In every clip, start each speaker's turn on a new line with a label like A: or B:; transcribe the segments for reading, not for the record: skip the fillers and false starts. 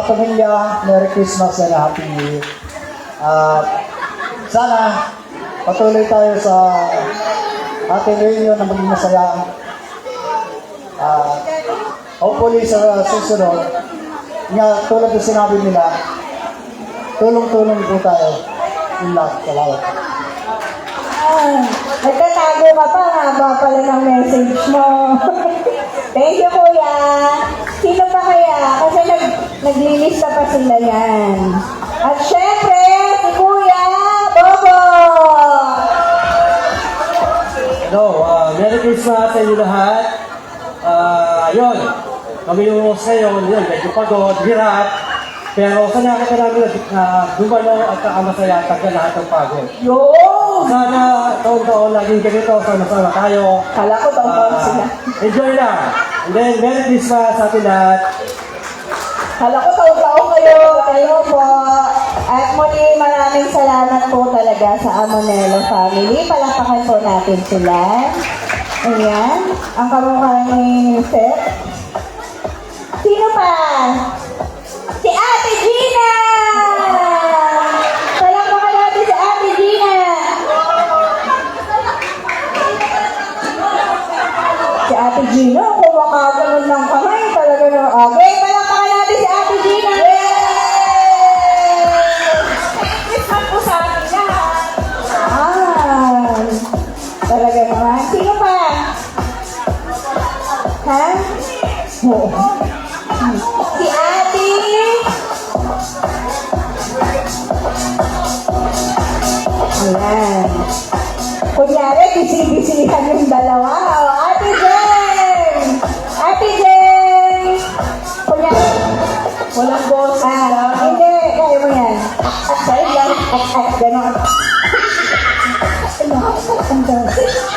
A: pamilya, Merry Christmas and Happy New Year. Sana patuloy tayo sa ating reunion na maging masaya. Hopefully sa susunod, nga tulad ng sinabi nila, tulong-tulong po tayo. Yun lang, salamat.
B: Nagtatago ka pa, haba pala ng message mo. Thank you, Kuya. Sino pa kaya? Kasi naglilista pa sila yan. At syempre, si Kuya Bobo!
C: Hello, Merry Christmas sa inyo lahat. Yun, kami yung ngayon, yun, medyo pagod, hirap. Pero sa nakita namin na gumano at masaya at lahat ng pagod.
B: Yun!
C: Sana taon-taon laging ganito, sama-sama tayo.
B: Kala ko taon sila.
C: Enjoy lang. And then, Merry Christmas sa atin lahat.
B: Kala ko taon kayo. Kayo po. At muli, maraming salamat po talaga sa Amonelo family. Palakpakan po natin sila. Ayan. Ang kamukha ni Seth. Sino pa? Si Ate Gina! Palakpakan natin si Ate Gina! Si Ate Gina, kung makaganon ng kamay, talaga na. Okay, palakpakan natin si Ate Gina! Yay! Christmas po sa atin lahat! Talaga naman. Sino pa? Ha? Si Ate! Ayan. Kunyari, busy-busyhan yung dalawa. O, Ate Jen! Ate Jen! Kunyari, walang boss. Hindi, kaya mo yan. Sa'yo lang. Ganon.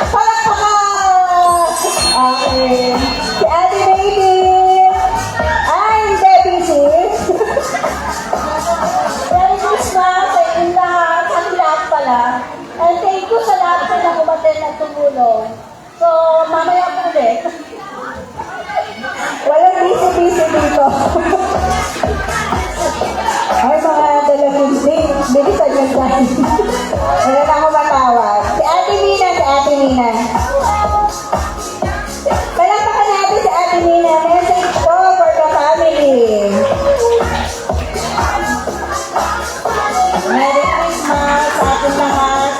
B: Palakpakan! Okay. Si Ate Baby! I'm Debbie, sis.
D: Merry Christmas sa inyong lahat, sa ating lahat pala. And thank you sa lahat na nakumatin at tumulong. So, mamaya po ulit.
B: Walang busy-busy dito. Ay, mga dalawang bilisan nyo dyan. Meron ako matawag. Si Ate Mina, si Ate Mina. Palakpakan natin si Ate Mina. Message ko for the family.
D: Merry Christmas sa ating lahat.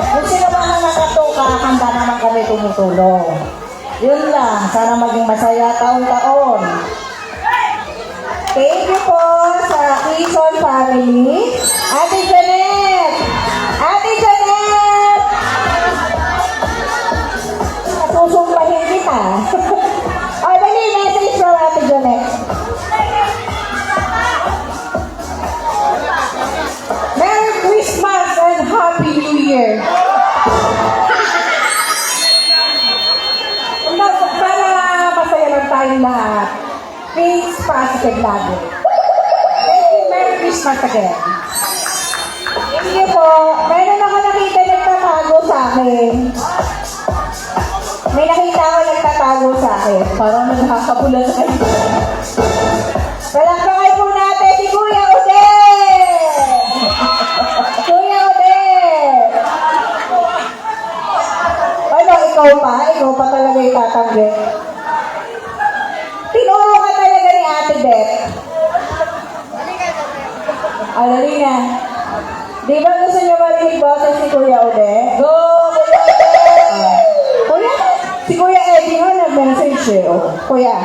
D: Kung sino man ang nakatuka, handa naman kami tumutulong. Yun lang. Sana maging masaya taon-taon.
B: Thank you po sa Quezon family. Ate Janet! Ate Janet! Susumpahin kita. O, dali, message from Ate Janet. Merry Christmas and Happy New Year! Para masaya lang tayong lahat. Please, positive lagi. Thank you. Merry Christmas again. Thank you po. Meron ako nakita nagtatago sa akin. May nakita ako nagtatago sa akin. Parang naghakabulan sa kayo. Palakpakan po natin si Kuya Odette! Kuya Odette! Ano, ikaw pa? Ikaw pa talaga itatanggi. Tinuro ka talaga ni Ate Beth. Dali na. Di ba gusto niyo marinig boses si Kuya Odette? Go, Kuya Odette! Kuya, si Kuya Eddie nga nag-message eh. Oh, Kuya.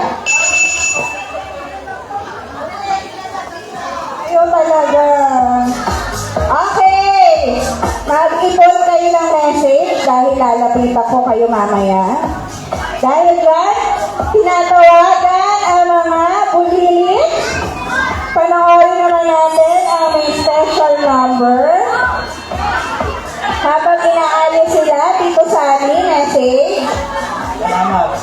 B: Ayaw talaga. Okay. Mag-ipon kayo ng message dahil lalapitan ko kayo mamaya. Dahil dyan, tinatawagan ang mga bulilit. Panoorin naman natin ang may special number. Habang inaalis sila, Tito Sunny, message.
A: Salamat.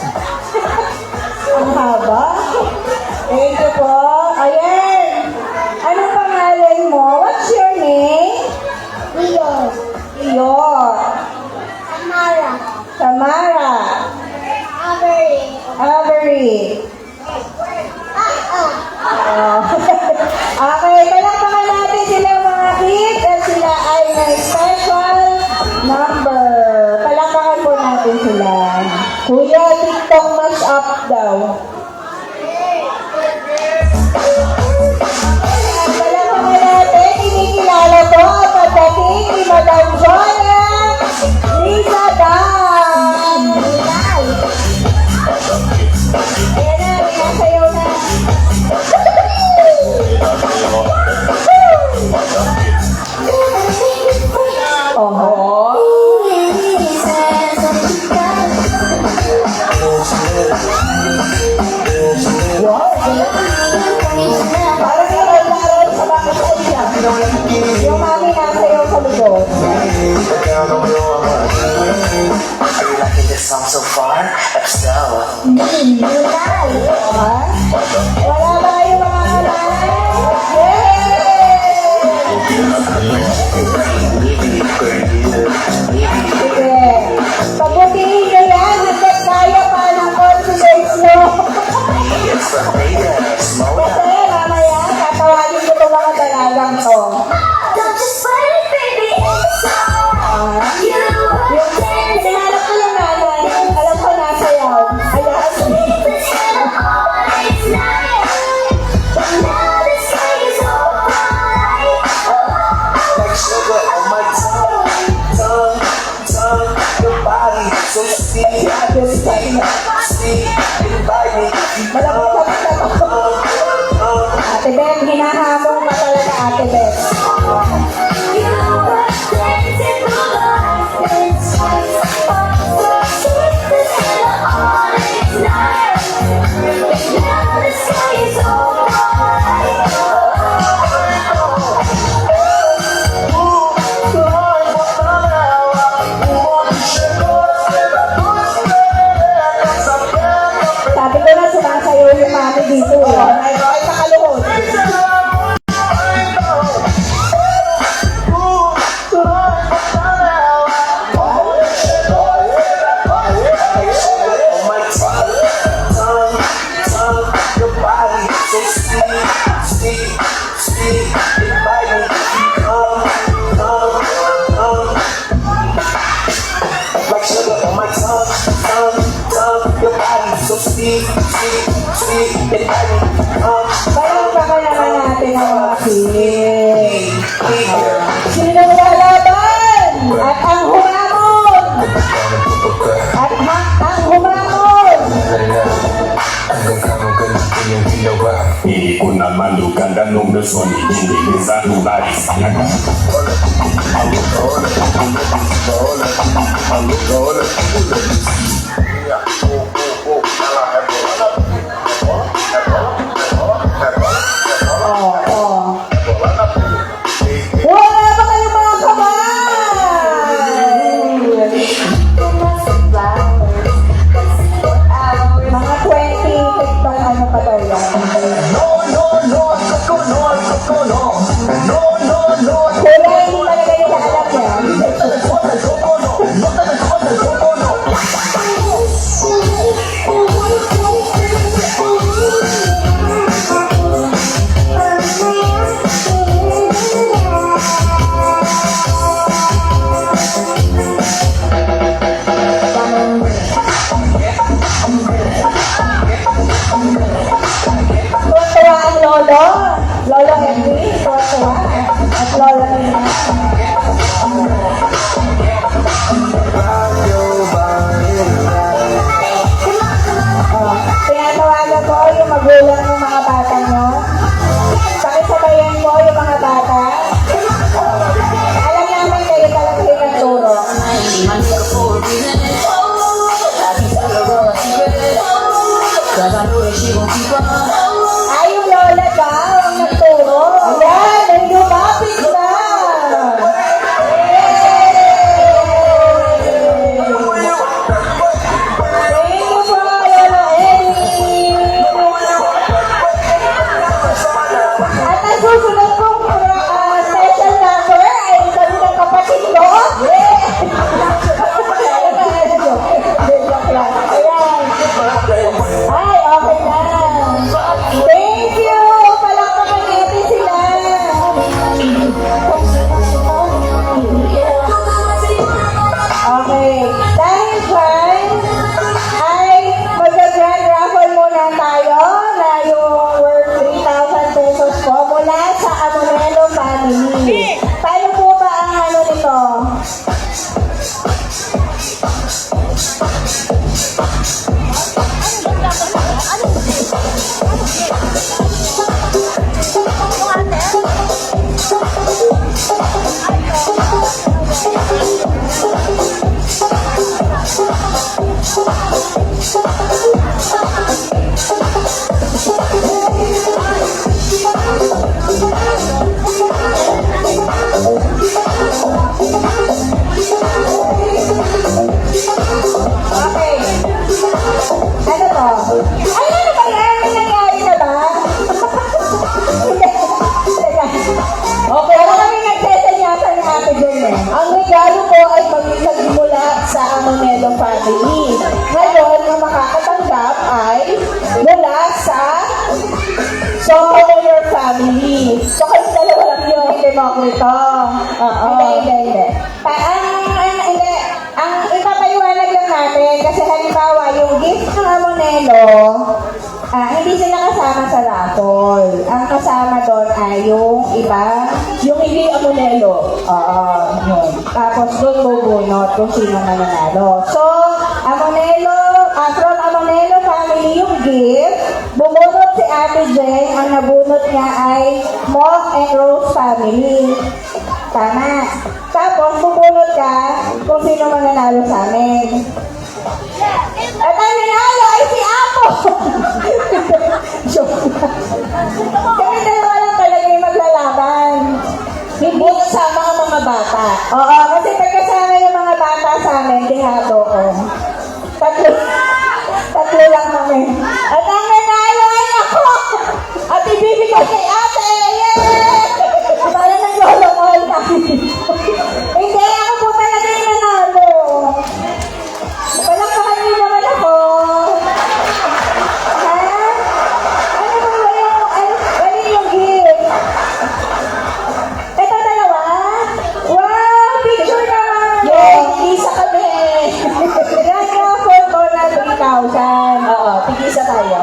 B: Ang haba. Thank you po. Ayan. Anong pangalan mo? What's your name?
D: Leon.
B: Leon.
D: Amara.
B: Samara.
D: Avery.
B: Avery. Okay, palakpakan natin sila mga kids at sila ay may special number. Palakpakan po natin sila. Kuya, TikTok mash up daw. Palakpakan natin, kinikilala po ang pagdating ni Madam Joya Lisa Dan. Ayan na, nasayaw na. Oh. Parang yung laro sa bakit sa siya. Yung mami nasayaw sa likod.
E: Liking this song so far? If so,
B: Wala ba kayong mga kamay? Sige. Pabutihin nyo yan hanggat kaya pa ng confidence nyo.
E: it's from Vegas, Mona.
B: Kasi mamaya, tatawagin ko itong mga dalagang to. Yung sinalap ko yung nanay, alam ko nasayaw. Ayan.
E: Like sugar on my tongue, your body so sweet, sweet, inviting.
B: Ate Beth, hinahamon ka talaga, Ate Beth. Sabi ko na sumasayaw yung mami dito. Ay, nakaluhod.
E: On my tongue, your body so sweet, inviting. Like sugar on my tongue, your body so sweet, inviting.
B: Palakpakan naman natin ang mga kids. Sino lalaban? At ang humamon! At ang humamon!
F: Hindi ko naman luganda nung lusoni, hindi sa lugar isang
B: Wala ba kayong mga kamay? Mga 20, tikpan ano pa daw yan? Kuya, hindi talaga yung alam yan. Tuwa-tuwa ang lolo. Lolo Henry, tuwa-tuwa. At lolo Nina. Tinatawagan ko yung magulang ng mga bata nyo. Pakisabayan mo yung mga bata. Alam namin kayo talaga pinagturo. Ay, yung lola daw ang nagturo. Ayan, ay lumapit na. Yay! family. Ngayon, ang makakatanggap ay mula sa Somonelo family. So, kayo dalawa lang yung Demokrito. Oo. Hindi. Ang ipapaliwanag lang natin, kasi halimbawa, yung gift ng Amonelo, hindi sila kasama sa raffle. Ang kasama doon ay yung iba, yung hindi Amonelo. Yun. Tapos doon bubunot kung sino mananalo. So, from Amonelo family yung gift, bumunot si Ate Jen, ang nabunot niya ay Mock and Rose family. Tama. Tapos, bubunot ka kung sino mananalo sa amin. At ang nanalo ay si Apo! Joke lang. Kami dalawa lang talaga yung maglalaban. Hindi kasama ang mga bata. Oo, kasi pagkasama yung mga bata sa amin, dihado ko. Tatlo lang kami. At ang nanalo ay ako! At ibibigay kay ate! Yay! Para nag-lolo-all kami. Hindi, ako po talaga yung nanalo. Palakpakan niyo naman ako. Ha? Ano yung gift? Ito dalawa? Wow, picture naman! Yay, isa kami. Yan yung photo na 3,000. Oo, tig-isa tayo.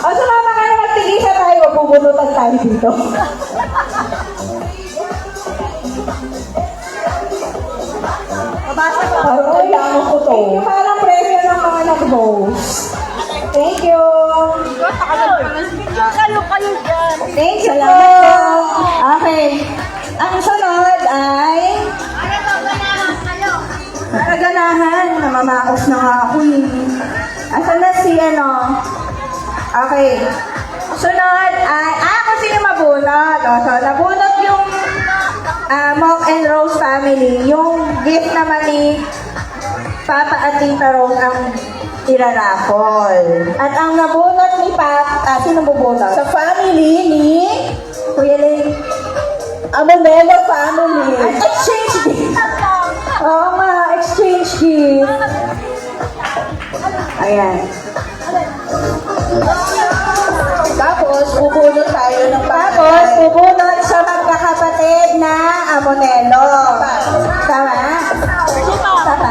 B: O, sumama ka na mag-tig-isa tayo. Bubunutan tayo dito. Parang kailangan ko to. Thank you, parang premyo ng mga nag-host. Thank you. Thank you po. Okay. Ang sunod ay kaganahan. Namamaos na nga ako eh. Asan na si ano? Okay. Sunod ay, kung sino mabunot. So, nabunot yung Mock and Rose family. Yung gift naman ni Papa at Tita Rose ang irarapol. At ang nabunot ni Papa, sino bubunot? Sa family ni Kuya Ling. Amonelo family. At exchange gift. Oo nga, exchange gift. Ayan. Tapos, bubunot tayo ng Tapos, bubunot sa magkakapatid na Amonelo. Tama? Tama.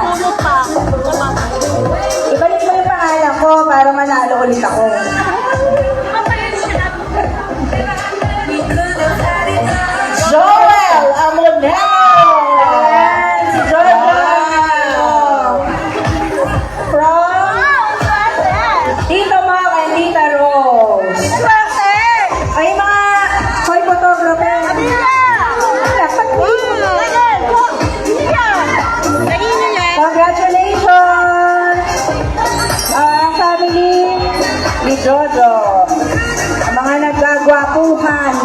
B: Ibalik mo yung pangalan ko para manalo ulit ako. Joel Amonelo! Si Joel Amonelo. From Tito Mac and Tita Rose. Ay, mga hoy photographer. Congratulations! Family ni Jojo. Ang mga naggagwapuhan.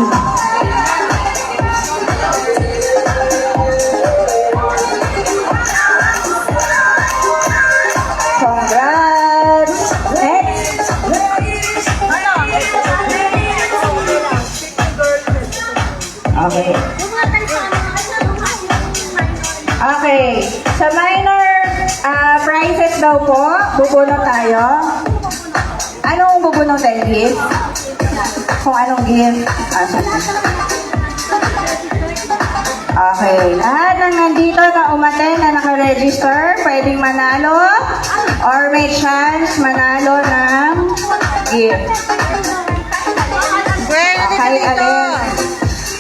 B: Congrats! Next! Okay. Okay. Sa minor prizes daw po, bubunot tayo. Anong bubunot tayo gift? Kung anong gift? Okay. Lahat ng nandito na umaten na nakaregister, pwedeng manalo or may chance manalo ng gift. Kahit alin.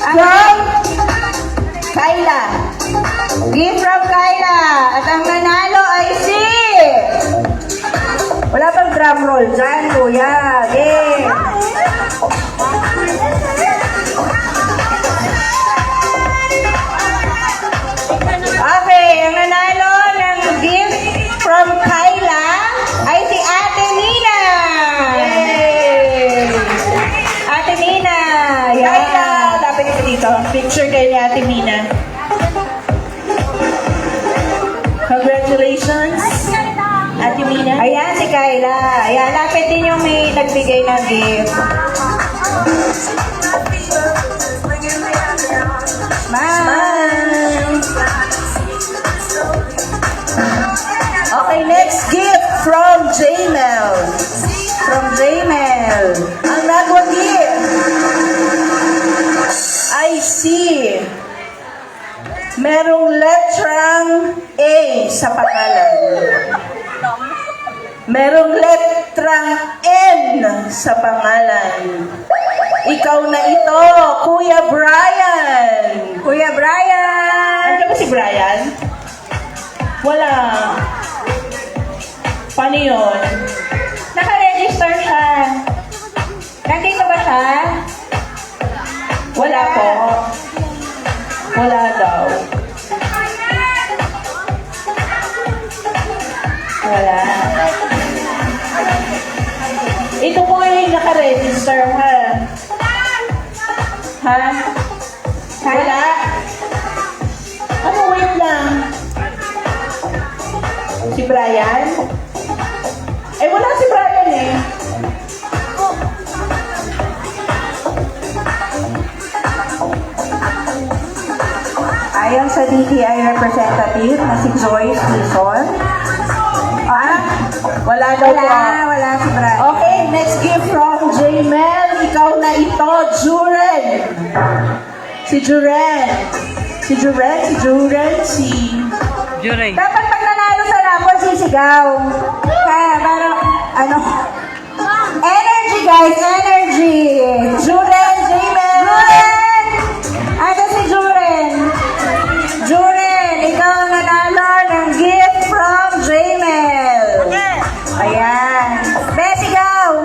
B: From Kyla. Gift from Kyla. At ang nanalo ay si... Wala pang drum roll dyan, kuya. Game. Okay, ang nanalo ng gift from Kyla ay si Ate Nina. Yay! Ate Nina. Kyla, dapat ito dito. Picture kayo ni Ate Nina. Congratulations, Ate Nina. Ayan si Kyla. Ayan, lapit din yung may nagbigay ng gift. Smile! Merong letrang A sa pangalan. Merong letrang N sa pangalan. Ikaw na ito, Kuya Brian. Kuya Brian! Ano ba si Brian? Wala. Paano yun? Naka-register siya. Nandito ba siya? Wala po. Wala daw. Wala. Ito po yung naka-register, ha? Ha? Wala? Ano, wait lang. Si Brian? Eh, wala si Brian eh. Ayon sa DTI representative na si Joyce Wilson. Wala daw po. Wala si Brian. Okay, next gift from J-Mel. Ikaw na ito, Juren. Si Juren. Dapat pag nanalo sa rapon, sisigaw. Kaya, parang, ano? Energy, guys, energy. Juren, J-Mel. Juren! Ano si Juren? Juren, ikaw ang nanalo ng gift from J-Mel. Ayan. Besigaw!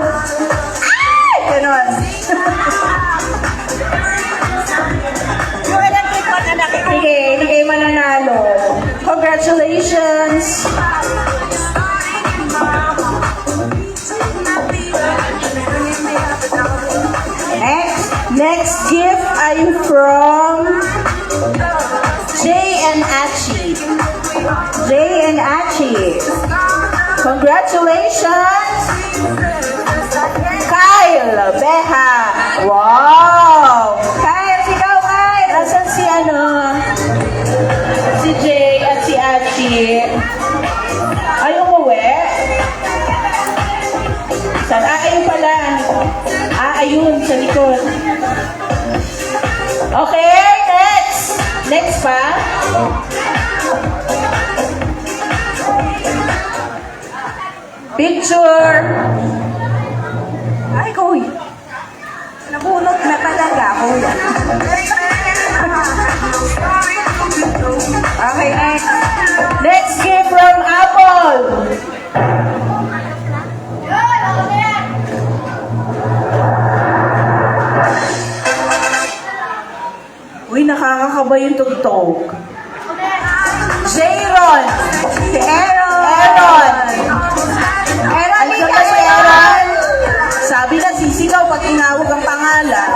B: Ay! Ganon. Sige, hindi kayo mananalo. Congratulations! Next gift ay from Jay and Achi. Congratulations! Kyle Beha. Wow! Kyle, sigaw Kyle! Nasaan si si Jay at si Achi? Ay, umuwi? Saan? Ayun pala. Ayun, sa likod. Okay, next. Next pa. Picture. Ay, kuy. Nabunot na talaga, kuya. Okay, next. Next gift from Apple. Uy, nakakakaba yung tugtog. Jayron. Si Aaron. Aaron, ikaw si Aaron. Sabi na sisigaw pag tinawag ang pangalan.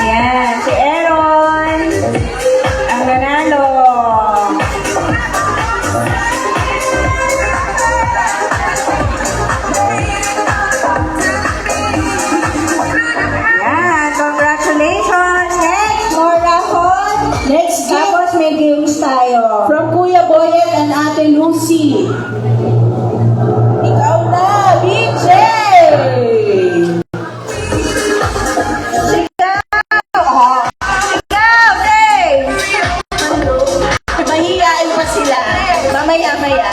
B: Ayan, si Aaron. Ang nanalo. Ayan, congratulations. Next, more raffle. Next gift. Tapos may games tayo. From Kuya Boyet and Ate Lucy. Ikaw na, BJ! Sigaw, Dave! Mahihain pa sila. Mamaya-maya.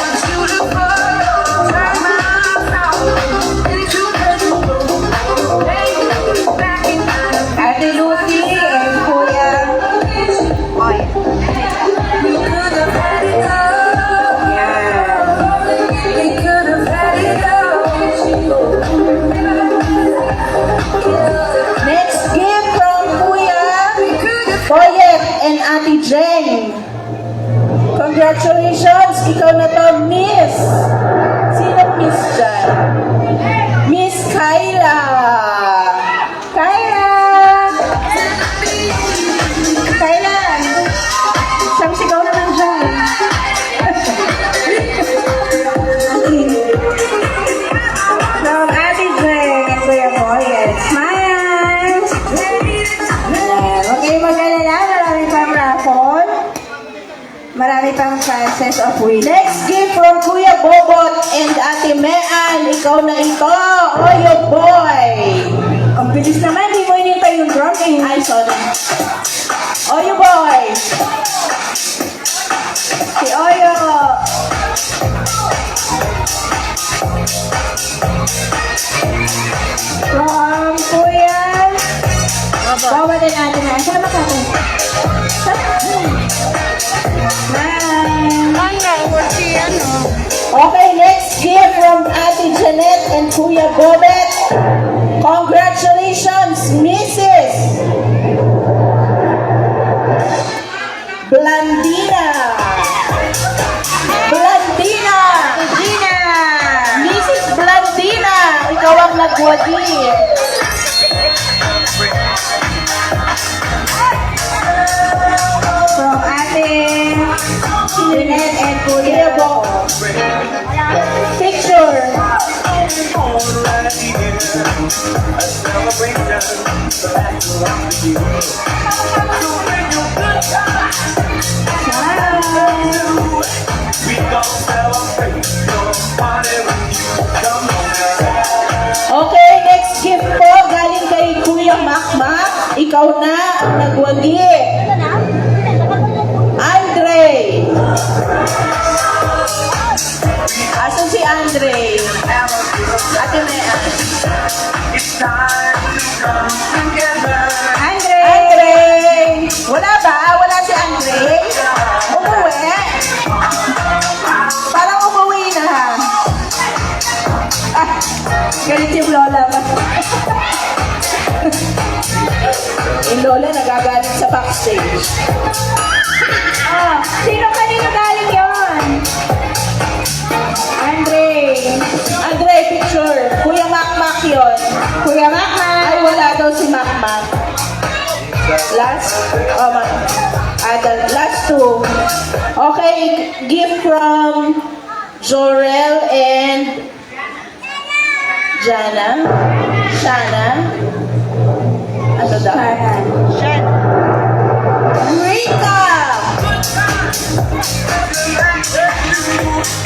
B: Ate Lucy and Kuya Boyet. Next gift from Kuya Boyet and Ate Jen. Congratulations! Ikaw na to, Miss. Sino Miss dyan? Miss Kyla. Kyla! Kyla! Isang sigaw naman dyan. From Ate Jen and Kuya Boyet. Smile! Huwag kayong mag-alala. Marami pang raffle. Marami pang chances of winning. Next gift from Kuya Bobot and Ate Mean. Ikaw na ito. Oh, your boy. din natin na. Salamat natin. Okay, next gift from Ate Janet and Kuya Bobet. Congratulations, Mrs. Blandina. Blandina. Regina. Mrs. Blandina. Ikaw ang nagwagi. From Ate Janet and Kuya Bo. Picture. Okay, next gift po galing kay Kuya Makmak. Ikaw na ang nagwagi. Andre. Asan si Andre? Ate Mea. Andre! Wala ba? Wala si Andre? Umuwi? Parang umuwi na ha. Ah, galit yung Lola ba? Yung Lola nagagalit sa backstage. Ah, sino kanino galing yon? Andre, picture. Kuya Makmak yun. Kuya Makmak. Ay, wala daw si Makmak. Last two. Okay, gift from Jorel and Jana. Shana. Ano daw? Shana. Rika!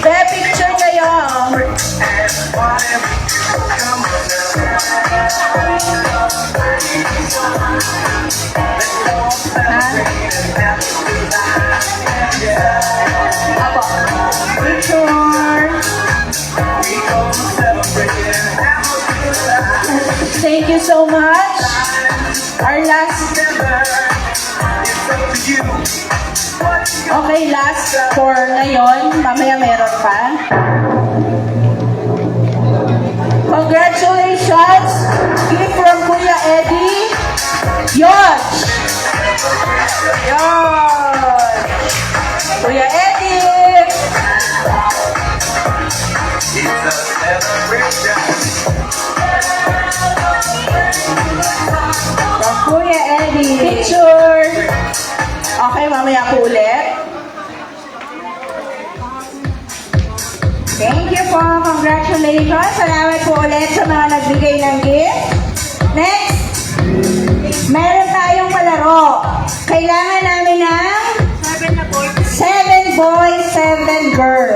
B: Be, picture kayo. Apo. Picture. Thank you so much. Our last. Okay, last for ngayon. Mamaya meron pa. Congratulations! Gift from Kuya Eddie. Yosh! Yosh! Kuya Eddie! From Kuya Eddie. Picture! Okay, mamaya po ulit. Thank you po. Congratulations. Salamat po ulit sa mga nagbigay ng gift. Next, meron tayong palaro. Kailangan namin ng 7 boys, 7 girls.